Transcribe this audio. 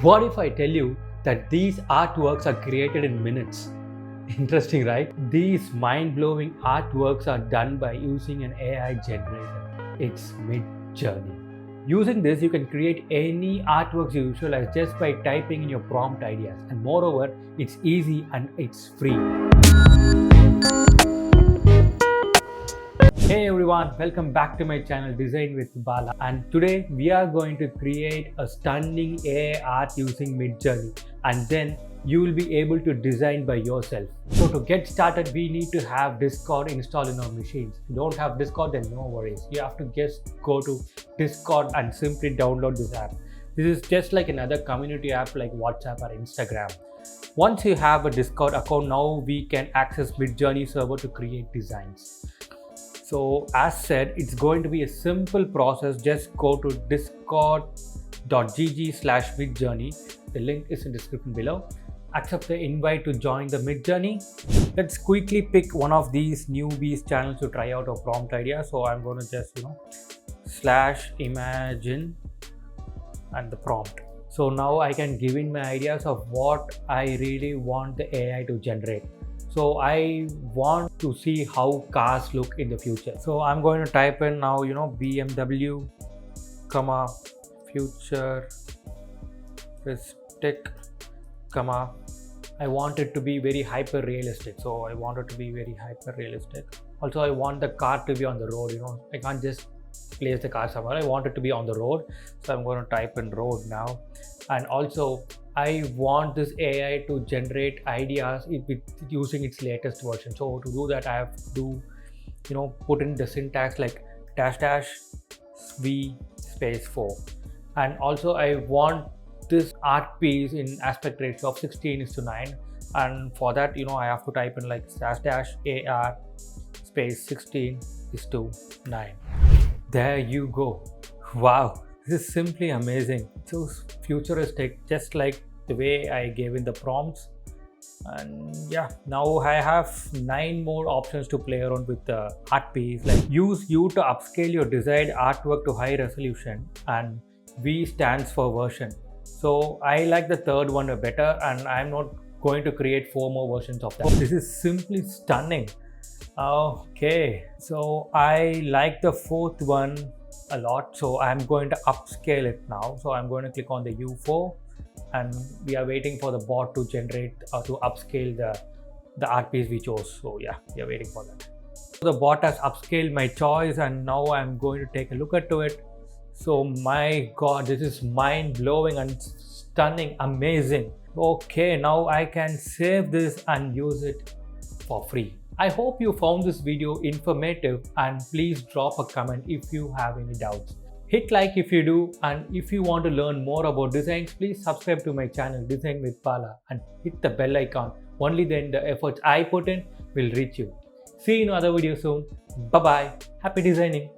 What if I tell you that these artworks are created in minutes? Interesting, right? These mind-blowing artworks are done by using an AI generator. It's Midjourney. Using this, you can create any artworks you visualize just by typing in your prompt ideas. And moreover, it's easy and it's free. Hey everyone, welcome back to my channel Design with Bala, and today we are going to create a stunning AI art using Midjourney, and then you will be able to design by yourself. So to get started, we need to have Discord installed in our machines. If you don't have Discord, then no worries. You have to just go to Discord and simply download this app. This is just like another community app like WhatsApp or Instagram. Once you have a Discord account, now we can access Midjourney server to create designs. So as said, it's going to be a simple process. Just go to discord.gg/midjourney. The link is in the description below. Accept the invite to join the Midjourney. Let's quickly pick one of these newbies channels to try out a prompt idea. So I'm going to just /imagine and the prompt. So now I can give in my ideas of what I really want the AI to generate. So I want to see how cars look in the future. So I'm going to type in now, BMW, futuristic, I want it to be very hyper realistic. So I want it to be very hyper realistic. Also, I want the car to be on the road. I can't just place the car somewhere. I want it to be on the road. So I'm going to type in road now. And also, I want this AI to generate ideas using its latest version. So to do that, I have to put in the syntax like --v/4. And also I want this art piece in aspect ratio of 16:9. And for that, I have to type in like /AR/16:9. There you go. Wow. This is simply amazing. So futuristic, just like the way I gave in the prompts. And yeah, now I have 9 more options to play around with the art piece. Like use U to upscale your desired artwork to high resolution, and V stands for version. So I like the third one better, and I'm not going to create 4 more versions of that. This is simply stunning. Okay, so I like the fourth one a lot, so I'm going to upscale it now. So I'm going to click on the U4, and we are waiting for the bot to generate or to upscale the art piece we chose. So yeah, we are waiting for that. So the bot has upscaled my choice, and now I'm going to take a look at it. So my god, this is mind-blowing and stunning, amazing. Okay, now I can save this and use it for free. I hope you found this video informative, and please drop a comment if you have any doubts. Hit like if you do, and if you want to learn more about designs, please subscribe to my channel Design with Bala and hit the bell icon. Only then the efforts I put in will reach you. See you in another video soon. Bye bye. Happy designing.